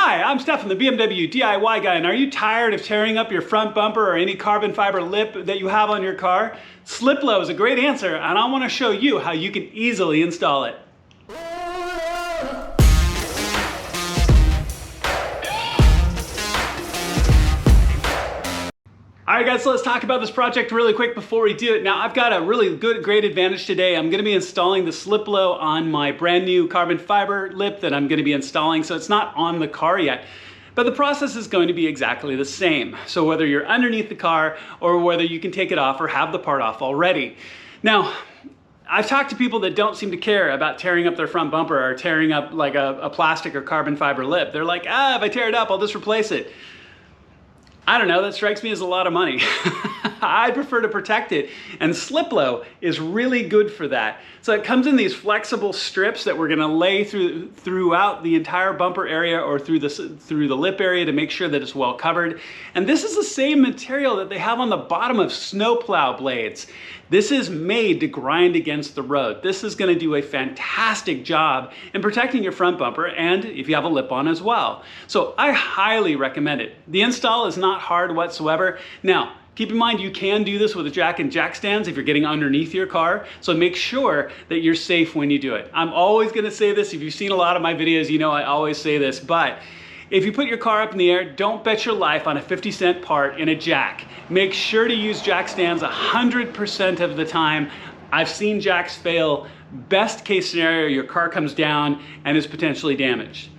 Hi, I'm Stefan, the BMW DIY guy, and are you tired of tearing up your front bumper or any carbon fiber lip that you have on your car? Sliplo is a great answer, and I want to show you how you can easily install it. All right guys, so let's talk about this project really quick before we do it. Now I've got a really great advantage today. I'm gonna be installing the Sliplo on my brand new carbon fiber lip that I'm gonna be installing, so it's not on the car yet. But the process is going to be exactly the same. So whether you're underneath the car or whether you can take it off or have the part off already. Now, I've talked to people that don't seem to care about tearing up their front bumper or tearing up like a plastic or carbon fiber lip. They're like, if I tear it up, I'll just replace it. I don't know, that strikes me as a lot of money. I prefer to protect it, and Sliplo is really good for that. So it comes in these flexible strips that we're gonna lay throughout the entire bumper area or through the lip area to make sure that it's well covered. And this is the same material that they have on the bottom of snowplow blades. This is made to grind against the road. This is gonna do a fantastic job in protecting your front bumper and if you have a lip on as well. So I highly recommend it. The install is not hard whatsoever. Now, keep in mind you can do this with a jack and jack stands if you're getting underneath your car, so make sure that you're safe when you do it. I'm always gonna say this, if you've seen a lot of my videos, you know I always say this, but if you put your car up in the air, don't bet your life on a 50-cent part in a jack. Make sure to use jack stands 100% of the time. I've seen jacks fail. Best case scenario, your car comes down and is potentially damaged.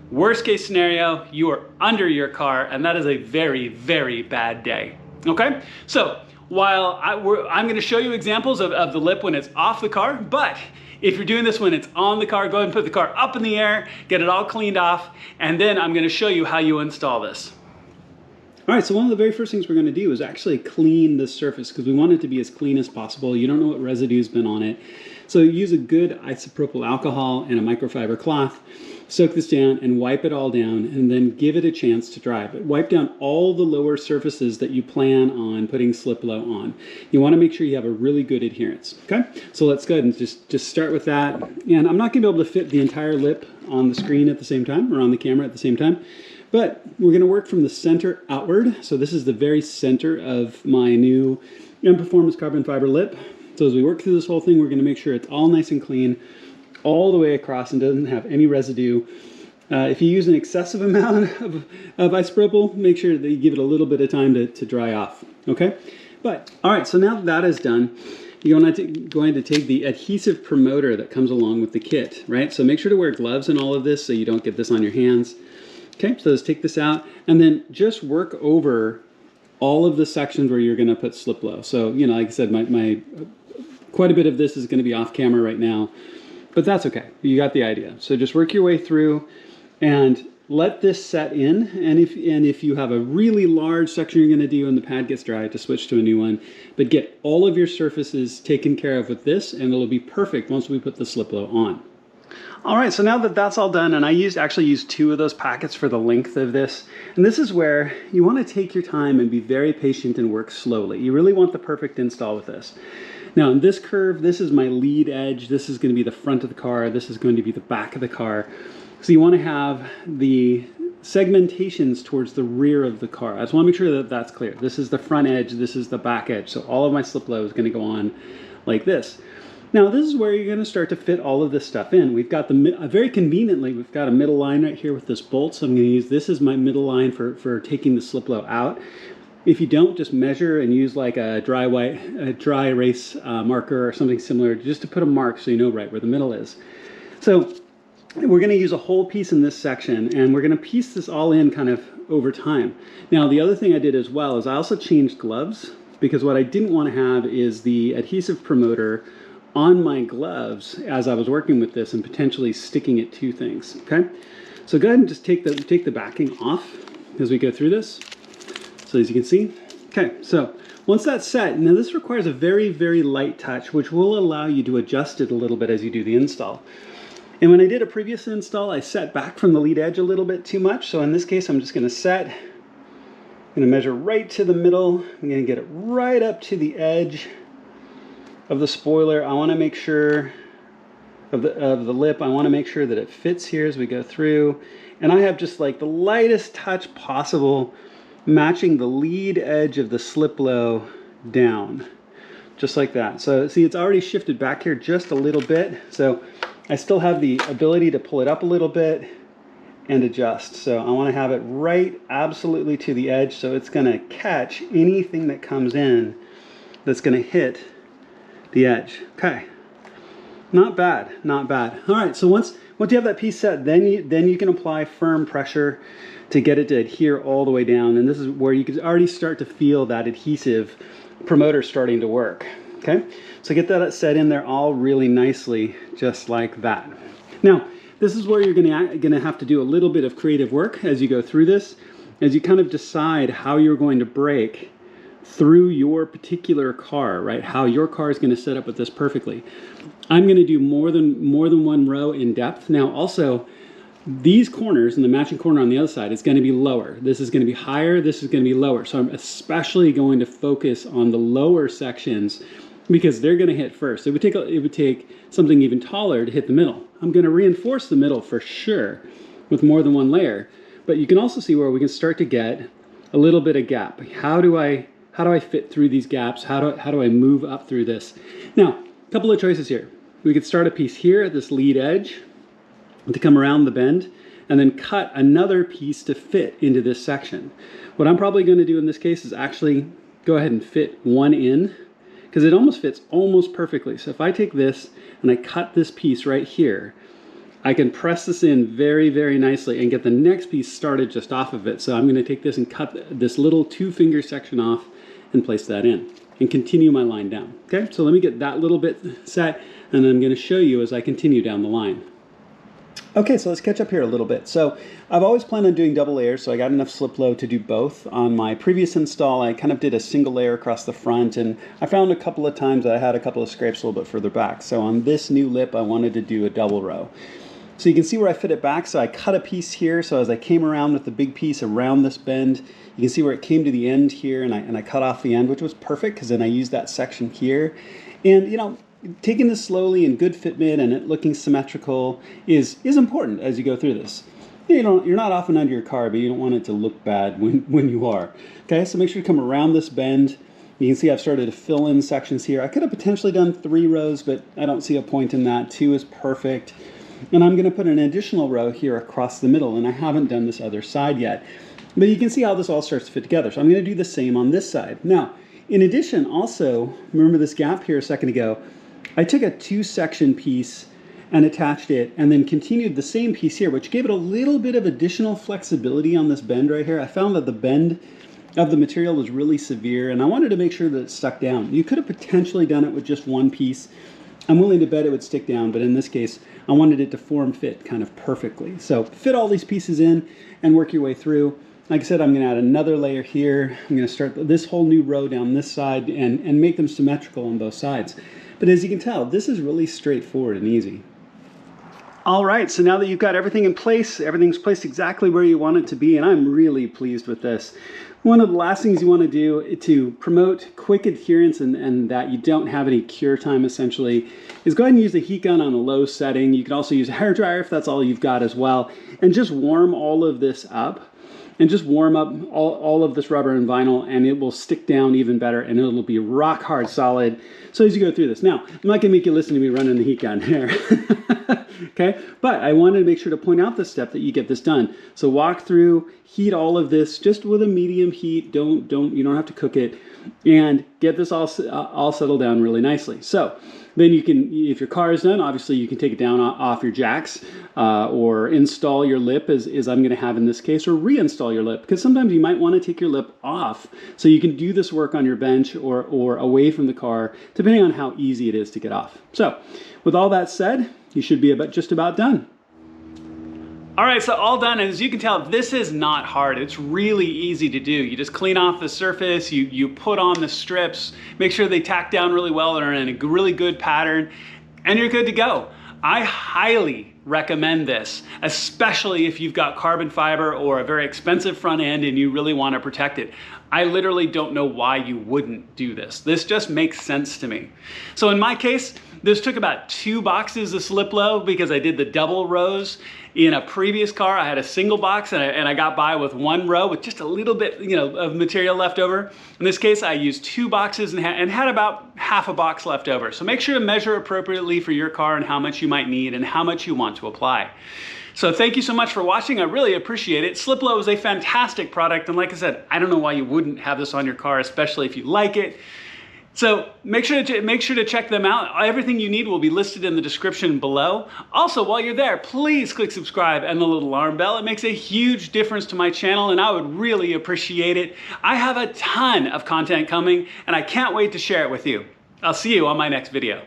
Worst case scenario, you are under your car, and that is a very, very bad day. Okay? So, while I'm gonna show you examples of the lip when it's off the car, but if you're doing this when it's on the car, go ahead and put the car up in the air, get it all cleaned off, and then I'm gonna show you how you install this. All right, so one of the very first things we're gonna do is actually clean this surface because we want it to be as clean as possible. You don't know what residue's been on it. So use a good isopropyl alcohol and a microfiber cloth, soak this down and wipe it all down, and then give it a chance to dry. But wipe down all the lower surfaces that you plan on putting Sliplo on. You want to make sure you have a really good adherence, okay? So let's go ahead and just start with that. And I'm not gonna be able to fit the entire lip on the screen at the same time, or on the camera at the same time, but we're gonna work from the center outward. So this is the very center of my new M-Performance carbon fiber lip. So as we work through this whole thing, we're gonna make sure it's all nice and clean all the way across and doesn't have any residue. If you use an excessive amount of isopropyl, make sure that you give it a little bit of time to dry off, okay? But, all right, so now that is done, you're going to take the adhesive promoter that comes along with the kit, right? So make sure to wear gloves in all of this so you don't get this on your hands. Okay, so let's take this out and then just work over all of the sections where you're gonna put Sliplo. So, you know, like I said, quite a bit of this is gonna be off camera right now, but that's okay, you got the idea. So just work your way through and let this set in, and if you have a really large section you're gonna do and the pad gets dry, to switch to a new one, but get all of your surfaces taken care of with this and it'll be perfect once we put the Sliplo on. All right, so now that that's all done, and I actually used 2 of those packets for the length of this, and this is where you wanna take your time and be very patient and work slowly. You really want the perfect install with this. Now in this curve, this is my lead edge. This is going to be the front of the car. This is going to be the back of the car. So you want to have the segmentations towards the rear of the car. I just want to make sure that that's clear. This is the front edge. This is the back edge. So all of my Sliplo is going to go on like this. Now this is where you're going to start to fit all of this stuff in. We've got very conveniently, we've got a middle line right here with this bolt. So I'm going to use this as my middle line for taking the Sliplo out. If you don't, just measure and use like a dry erase marker or something similar just to put a mark so you know right where the middle is. So we're going to use a whole piece in this section and we're going to piece this all in kind of over time. Now the other thing I did as well is I also changed gloves because what I didn't want to have is the adhesive promoter on my gloves as I was working with this and potentially sticking it to things, okay? So go ahead and just take the backing off as we go through this. So as you can see, okay, so once that's set, now this requires a very, very light touch, which will allow you to adjust it a little bit as you do the install. And when I did a previous install, I set back from the lead edge a little bit too much. So in this case, I'm just gonna measure right to the middle. I'm gonna get it right up to the edge of the spoiler. I wanna make sure of the lip, I wanna make sure that it fits here as we go through. And I have just like the lightest touch possible, matching the lead edge of the Sliplo down, just like that. So see, it's already shifted back here just a little bit. So I still have the ability to pull it up a little bit and adjust. So I want to have it right absolutely to the edge, so it's going to catch anything that comes in that's going to hit the edge. Okay, not bad, not bad. All right, so once you have that piece set, then you can apply firm pressure to get it to adhere all the way down. And this is where you can already start to feel that adhesive promoter starting to work. Okay, so get that set in there all really nicely, just like that. Now, this is where you're gonna have to do a little bit of creative work as you go through this, as you kind of decide how you're going to brake through your particular car, right? How your car is going to set up with this perfectly. I'm going to do more than one row in depth. Now, also, these corners and the matching corner on the other side is going to be lower. This is going to be higher. This is going to be lower. So I'm especially going to focus on the lower sections because they're going to hit first. It would take something even taller to hit the middle. I'm going to reinforce the middle for sure with more than one layer, but you can also see where we can start to get a little bit of gap. How do I fit through these gaps? How do I move up through this? Now, a couple of choices here. We could start a piece here at this lead edge to come around the bend and then cut another piece to fit into this section. What I'm probably going to do in this case is actually go ahead and fit one in, because it almost fits almost perfectly. So if I take this and I cut this piece right here, I can press this in very, very nicely and get the next piece started just off of it. So I'm going to take this and cut this little 2-finger section off and place that in and continue my line down. Okay, so let me get that little bit set, and then I'm going to show you as I continue down the line. Okay, so let's catch up here a little bit. So I've always planned on doing double layers, so I got enough Sliplo to do both. On my previous install, I kind of did a single layer across the front, and I found a couple of times that I had a couple of scrapes a little bit further back. So on this new lip, I wanted to do a double row. So you can see where I fit it back. So I cut a piece here. So as I came around with the big piece around this bend, you can see where it came to the end here, and I cut off the end, which was perfect because then I used that section here. And you know, taking this slowly and good fitment and it looking symmetrical is important as you go through this. You know, you're not off and under your car, but you don't want it to look bad when you are. Okay, so make sure you come around this bend. You can see I've started to fill in sections here. I could have potentially done 3 rows, but I don't see a point in that. 2 is perfect. And I'm going to put an additional row here across the middle, and I haven't done this other side yet. But you can see how this all starts to fit together. So I'm going to do the same on this side. Now, in addition, also, remember this gap here a second ago? I took a 2-section piece and attached it and then continued the same piece here, which gave it a little bit of additional flexibility on this bend right here. I found that the bend of the material was really severe, and I wanted to make sure that it stuck down. You could have potentially done it with just one piece. I'm willing to bet it would stick down, but in this case, I wanted it to form fit kind of perfectly. So fit all these pieces in and work your way through. Like I said, I'm going to add another layer here. I'm going to start this whole new row down this side and make them symmetrical on both sides. But as you can tell, this is really straightforward and easy. All right, so now that you've got everything in place, everything's placed exactly where you want it to be, and I'm really pleased with this. One of the last things you want to do to promote quick adherence and that you don't have any cure time essentially is go ahead and use the heat gun on a low setting. You can also use a hairdryer if that's all you've got as well, and just warm all of this up. And just warm up all of this rubber and vinyl, and it will stick down even better, and it'll be rock hard solid. So as you go through this, now I'm not gonna make you listen to me running the heat gun here, okay? But I wanted to make sure to point out this step that you get this done. So walk through, heat all of this just with a medium heat. You don't have to cook it, and get this all settled down really nicely. So then you can, if your car is done, obviously you can take it down off your jacks or install your lip as I'm going to have in this case, or reinstall your lip, because sometimes you might want to take your lip off so you can do this work on your bench or away from the car, depending on how easy it is to get off. So with all that said, you should be just about done. All right, so all done, and as you can tell, this is not hard. It's really easy to do. You just clean off the surface, you put on the strips, make sure they tack down really well and are in a really good pattern, and you're good to go. I highly recommend this, especially if you've got carbon fiber or a very expensive front end and you really want to protect it. I literally don't know why you wouldn't do this. This just makes sense to me. So in my case, this took about 2 boxes of Sliplo because I did the double rows, In a previous car, I had a single box and I got by with one row with just a little bit, of material left over. In this case, I used 2 boxes and had about half a box left over. So make sure to measure appropriately for your car and how much you might need and how much you want to apply. So thank you so much for watching. I really appreciate it. Sliplo is a fantastic product. And like I said, I don't know why you wouldn't have this on your car, especially if you like it. So make sure to check them out. Everything you need will be listed in the description below. Also, while you're there, please click subscribe and the little alarm bell. It makes a huge difference to my channel and I would really appreciate it. I have a ton of content coming and I can't wait to share it with you. I'll see you on my next video.